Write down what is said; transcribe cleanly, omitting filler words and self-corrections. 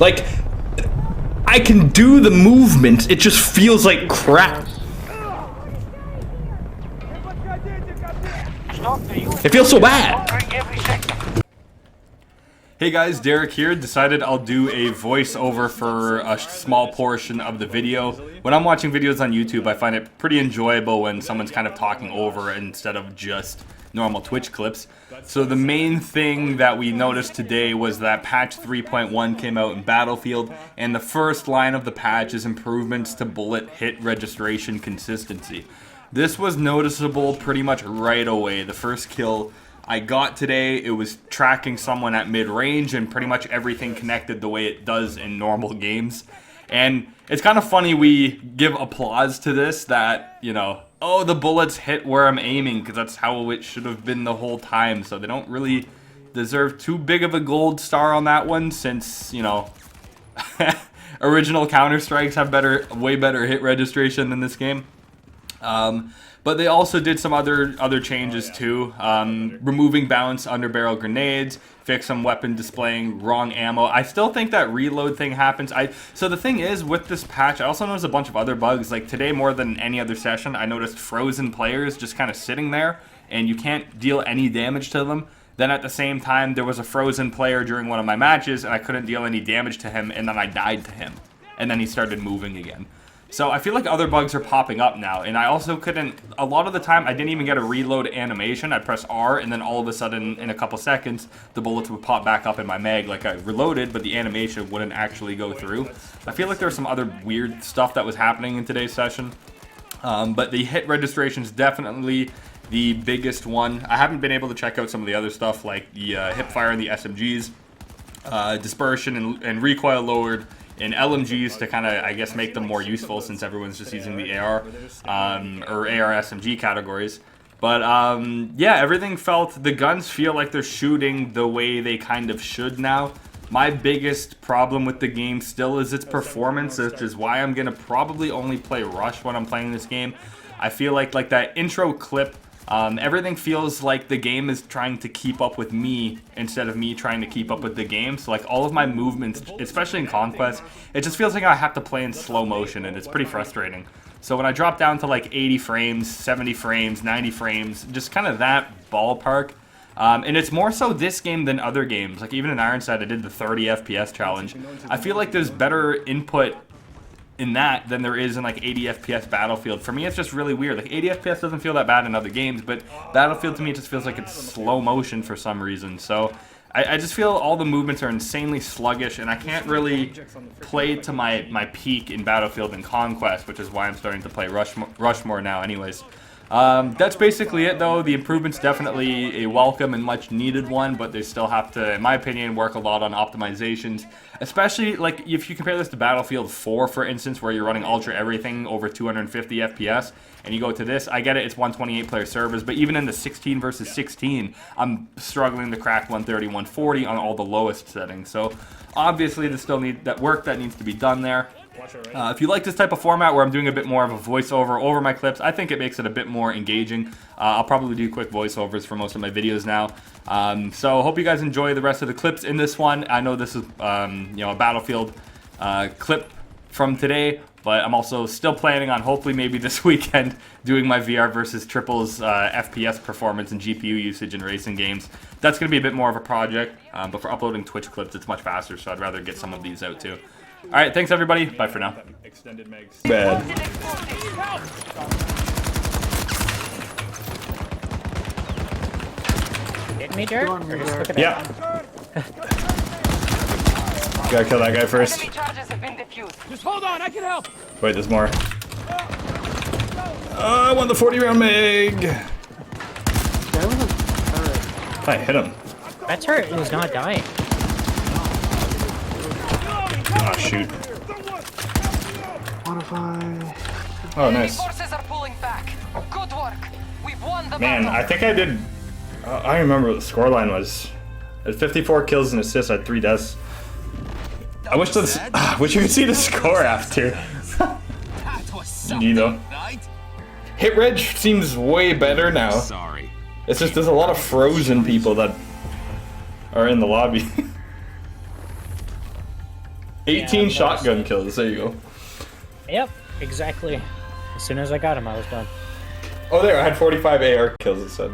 Like, I can do the movements, it just feels like crap. It feels so bad. Hey guys, Derek here. Decided I'll do a voiceover for a small portion of the video. When I'm watching videos on YouTube, I find it pretty enjoyable when someone's kind of talking over instead of just normal Twitch clips. So the main thing that we noticed today was that patch 3.1 came out in Battlefield, and the first line of the patch is improvements to bullet hit registration consistency. This was noticeable pretty much right away. The first kill I got today, it was tracking someone at mid-range, and pretty much everything connected the way it does in normal games. And it's kind of funny we give applause to this, that, you know, oh, the bullets hit where I'm aiming, because that's how it should have been the whole time. So they don't really deserve too big of a gold star on that one, since, you know, original Counter-Strikes have way better hit registration than this game. But they also did some other changes too, removing balanced underbarrel grenades, fix some weapon displaying wrong ammo. I still think that reload thing happens. So the thing is, with this patch, I also noticed a bunch of other bugs. Like today, more than any other session, I noticed frozen players just kind of sitting there, and you can't deal any damage to them. Then at the same time, there was a frozen player during one of my matches, and I couldn't deal any damage to him, and then I died to him. And then he started moving again. So I feel like other bugs are popping up now, and I also couldn't, a lot of the time, I didn't even get a reload animation. I'd press R, and then all of a sudden, in a couple seconds, the bullets would pop back up in my mag, like I reloaded, but the animation wouldn't actually go through. I feel like there was some other weird stuff that was happening in today's session. But the hit registration is definitely the biggest one. I haven't been able to check out some of the other stuff, like the hipfire and the SMGs, dispersion and recoil lowered in LMGs to kind of, I guess, make them more useful, since everyone's just using the AR or AR SMG categories. But yeah, everything the guns feel like they're shooting the way they kind of should now. My biggest problem with the game still is its performance, which is why I'm gonna probably only play Rush when I'm playing this game. I feel like that intro clip, everything feels like the game is trying to keep up with me instead of me trying to keep up with the game. So like all of my movements, especially in Conquest, it just feels like I have to play in slow motion, and it's pretty frustrating. So when I drop down to like 80 frames, 70 frames, 90 frames, just kind of that ballpark. And it's more so this game than other games. Like even in Ironside, I did the 30 FPS challenge. I feel like there's better input in that than there is in like 80 FPS Battlefield. For me, it's just really weird. Like 80 FPS doesn't feel that bad in other games, but Battlefield to me just feels like it's slow motion for some reason. So I just feel all the movements are insanely sluggish, and I can't really play to my peak in Battlefield and Conquest, which is why I'm starting to play Rush more now anyways. That's basically it though. The improvement's definitely a welcome and much needed one, but they still have to, in my opinion, work a lot on optimizations. Especially like if you compare this to Battlefield 4, for instance, where you're running ultra everything over 250 FPS, and you go to this, I get it, it's 128 player servers, but even in the 16 versus 16, I'm struggling to crack 130, 140 on all the lowest settings. So obviously there's still work that needs to be done there. If you like this type of format where I'm doing a bit more of a voiceover over my clips, I think it makes it a bit more engaging. I'll probably do quick voiceovers for most of my videos now. So hope you guys enjoy the rest of the clips in this one. I know this is you know, a Battlefield clip from today, but I'm also still planning on hopefully maybe this weekend doing my VR versus triples FPS performance and GPU usage in racing games. That's going to be a bit more of a project, but for uploading Twitch clips, it's much faster, so I'd rather get some of these out too. Alright, thanks everybody. Bye for now. Bad. Hit me, Jared? Yeah. Gotta kill that guy first. Just hold on, I can help. Wait, there's more. I want the 40-round mag. I hit him. That turret was not dying. Oh shoot. Oh nice. Man, I think I did. I remember what the scoreline was. At 54 kills and assists, I had 3 deaths. I wish you could see the score after. You know. Hit reg seems way better now. Sorry. It's just there's a lot of frozen people that are in the lobby. 18 Yeah, shotgun kills. There you go. Yep, exactly. As soon as I got him, I was done. Oh, there. I had 45 AR kills, it said.